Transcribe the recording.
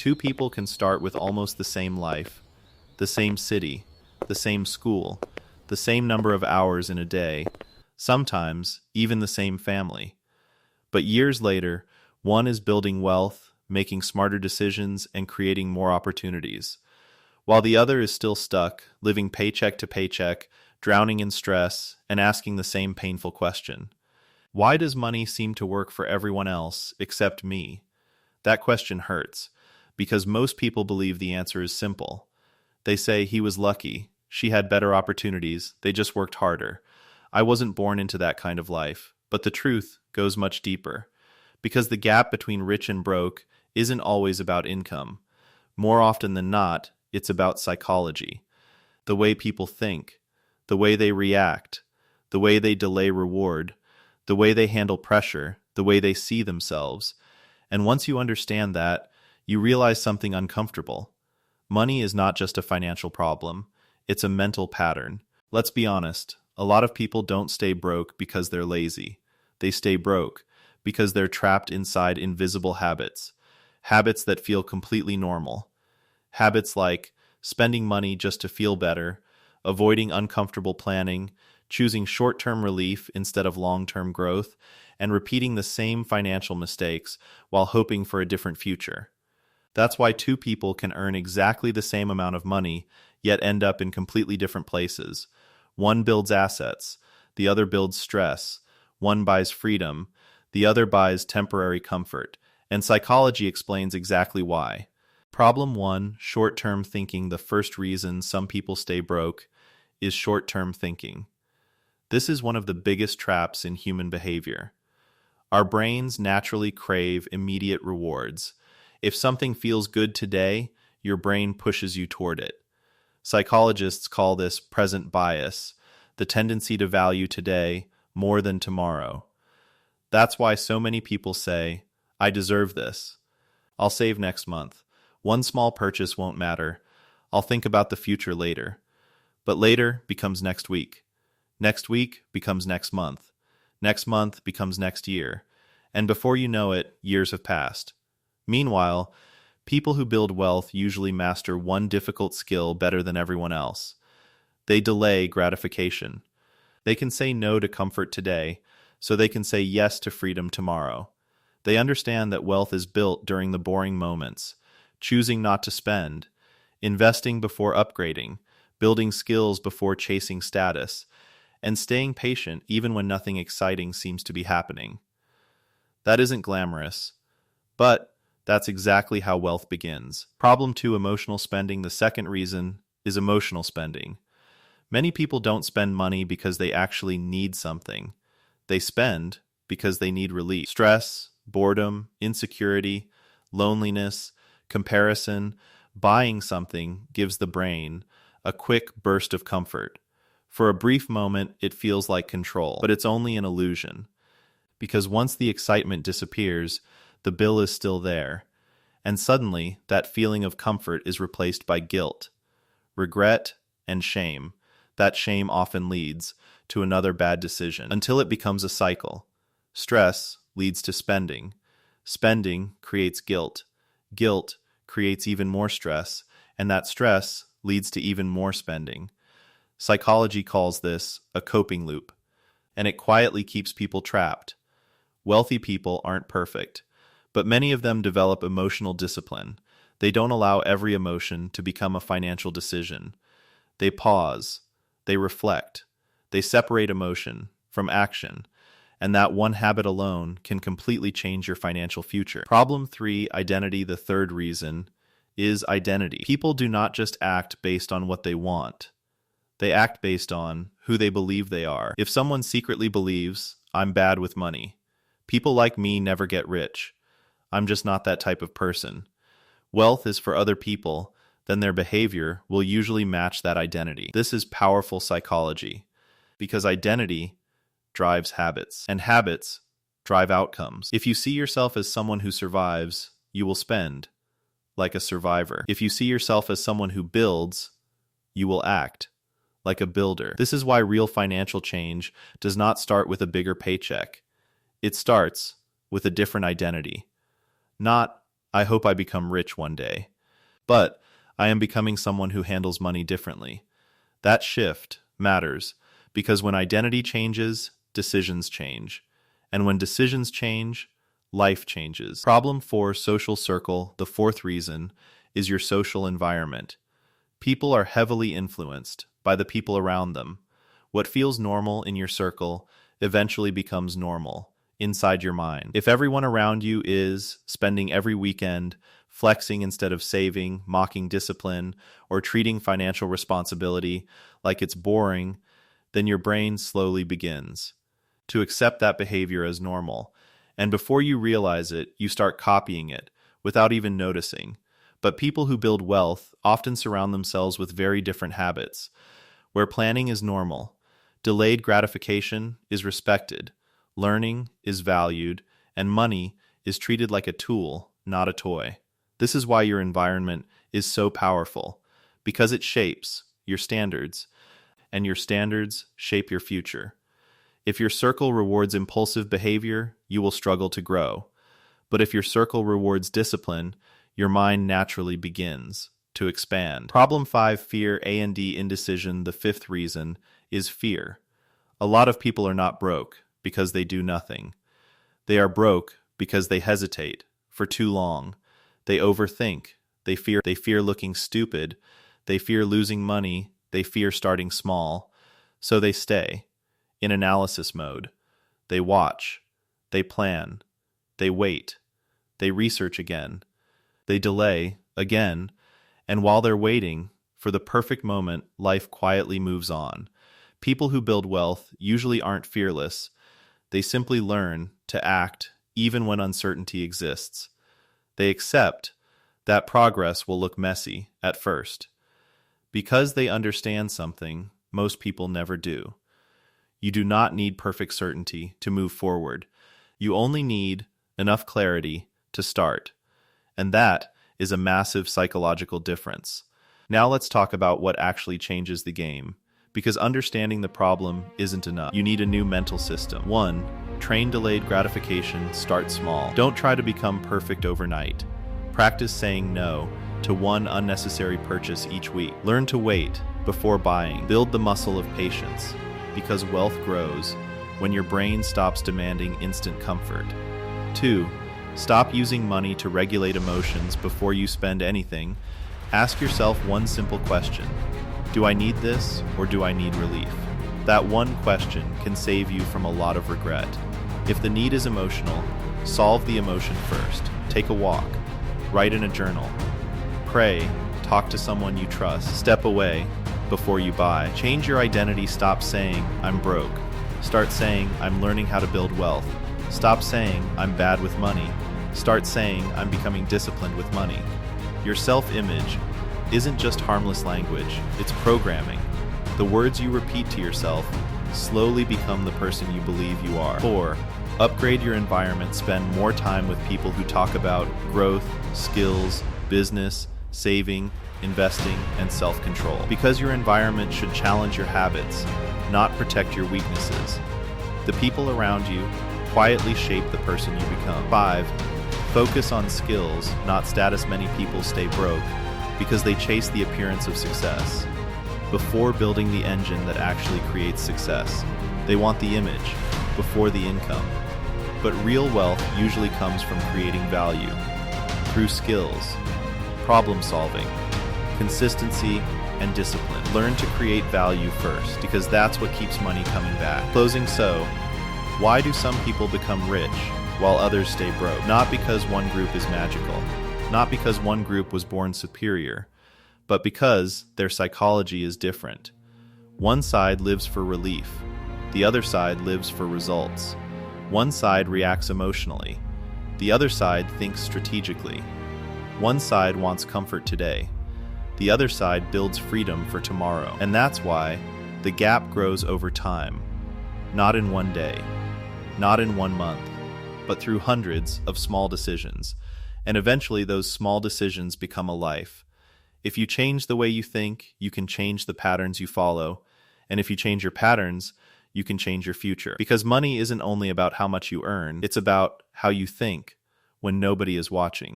Two people can start with almost the same life, the same city, the same school, the same number of hours in a day, sometimes even the same family. But years later, one is building wealth, making smarter decisions, and creating more opportunities, while the other is still stuck, living paycheck to paycheck, drowning in stress, and asking the same painful question. Why does money seem to work for everyone else except me? That question hurts, because most people believe the answer is simple. They say he was lucky, she had better opportunities, they just worked harder. I wasn't born into that kind of life, but the truth goes much deeper. Because the gap between rich and broke isn't always about income. More often than not, it's about psychology. The way people think, the way they react, the way they delay reward, the way they handle pressure, the way they see themselves. And once you understand that, you realize something uncomfortable. Money is not just a financial problem, it's a mental pattern. Let's be honest, a lot of people don't stay broke because they're lazy. They stay broke because they're trapped inside invisible habits, habits that feel completely normal. Habits like spending money just to feel better, avoiding uncomfortable planning, choosing short-term relief instead of long-term growth, and repeating the same financial mistakes while hoping for a different future. That's why two people can earn exactly the same amount of money, yet end up in completely different places. One builds assets, the other builds stress. One buys freedom, the other buys temporary comfort. And psychology explains exactly why. Problem 1, short-term thinking. The first reason some people stay broke is short-term thinking. This is one of the biggest traps in human behavior. Our brains naturally crave immediate rewards. If something feels good today, your brain pushes you toward it. Psychologists call this present bias, the tendency to value today more than tomorrow. That's why so many people say, I deserve this. I'll save next month. One small purchase won't matter. I'll think about the future later. But later becomes next week. Next week becomes next month. Next month becomes next year. And before you know it, years have passed. Meanwhile, people who build wealth usually master one difficult skill better than everyone else. They delay gratification. They can say no to comfort today, so they can say yes to freedom tomorrow. They understand that wealth is built during the boring moments, choosing not to spend, investing before upgrading, building skills before chasing status, and staying patient even when nothing exciting seems to be happening. That isn't glamorous, but that's exactly how wealth begins. Problem 2, emotional spending. The second reason is emotional spending. Many people don't spend money because they actually need something. They spend because they need relief. Stress, boredom, insecurity, loneliness, comparison. Buying something gives the brain a quick burst of comfort. For a brief moment, it feels like control, but it's only an illusion. Because once the excitement disappears, the bill is still there. And suddenly, that feeling of comfort is replaced by guilt, regret, and shame. That shame often leads to another bad decision until it becomes a cycle. Stress leads to spending. Spending creates guilt. Guilt creates even more stress, and that stress leads to even more spending. Psychology calls this a coping loop, and it quietly keeps people trapped. Wealthy people aren't perfect, but many of them develop emotional discipline. They don't allow every emotion to become a financial decision. They pause, they reflect, they separate emotion from action, and that one habit alone can completely change your financial future. Problem 3, identity. The third reason is identity. People do not just act based on what they want. They act based on who they believe they are. If someone secretly believes, I'm bad with money, people like me never get rich, I'm just not that type of person, wealth is for other people, then their behavior will usually match that identity. This is powerful psychology, because identity drives habits, and habits drive outcomes. If you see yourself as someone who survives, you will spend like a survivor. If you see yourself as someone who builds, you will act like a builder. This is why real financial change does not start with a bigger paycheck. It starts with a different identity. Not, I hope I become rich one day. But I am becoming someone who handles money differently. That shift matters because when identity changes, decisions change. And when decisions change, life changes. Problem 4, social circle. The fourth reason is your social environment. People are heavily influenced by the people around them. What feels normal in your circle eventually becomes normal inside your mind. If everyone around you is spending every weekend flexing instead of saving, mocking discipline, or treating financial responsibility like it's boring, then your brain slowly begins to accept that behavior as normal. And before you realize it, you start copying it without even noticing. But people who build wealth often surround themselves with very different habits, where planning is normal, delayed gratification is respected, learning is valued, and money is treated like a tool, not a toy. This is why your environment is so powerful, because it shapes your standards, and your standards shape your future. If your circle rewards impulsive behavior, you will struggle to grow. But if your circle rewards discipline, your mind naturally begins to expand. Problem 5, fear, A&D, indecision. The fifth reason is fear. A lot of people are not broke because they do nothing. They are broke because they hesitate for too long. They overthink. They fear looking stupid. They fear losing money. They fear starting small. So they stay in analysis mode. They watch. They plan. They wait. They research again. They delay again. And while they're waiting for the perfect moment, life quietly moves on. People who build wealth usually aren't fearless. They simply learn to act even when uncertainty exists. They accept that progress will look messy at first. Because they understand something most people never do. You do not need perfect certainty to move forward. You only need enough clarity to start. And that is a massive psychological difference. Now let's talk about what actually changes the game. Because understanding the problem isn't enough. You need a new mental system. 1. Train delayed gratification. Start small. Don't try to become perfect overnight. Practice saying no to one unnecessary purchase each week. Learn to wait before buying. Build the muscle of patience, because wealth grows when your brain stops demanding instant comfort. 2. Stop using money to regulate emotions before you spend anything. Ask yourself one simple question. Do I need this, or do I need relief? That one question can save you from a lot of regret. If the need is emotional, solve the emotion first. Take a walk. Write in a journal. Pray. Talk to someone you trust. Step away before you buy. Change your identity. Stop saying, I'm broke. Start saying, I'm learning how to build wealth. Stop saying, I'm bad with money. Start saying, I'm becoming disciplined with money. Your self-image isn't just harmless language, it's programming. The words you repeat to yourself slowly become the person you believe you are. 4. Upgrade your environment. Spend more time with people who talk about growth, skills, business, saving, investing, and self-control. Because your environment should challenge your habits, not protect your weaknesses. The people around you quietly shape the person you become. 5. Focus on skills, not status. Many people stay broke because they chase the appearance of success before building the engine that actually creates success. They want the image before the income. But real wealth usually comes from creating value through skills, problem solving, consistency, and discipline. Learn to create value first, because that's what keeps money coming back. Closing. So, why do some people become rich while others stay broke? Not because one group is magical, not because one group was born superior, but because their psychology is different. One side lives for relief, the other side lives for results. One side reacts emotionally, the other side thinks strategically. One side wants comfort today, the other side builds freedom for tomorrow. And that's why the gap grows over time, not in one day, not in 1 month, but through hundreds of small decisions. And eventually those small decisions become a life. If you change the way you think, you can change the patterns you follow. And if you change your patterns, you can change your future. Because money isn't only about how much you earn, it's about how you think when nobody is watching.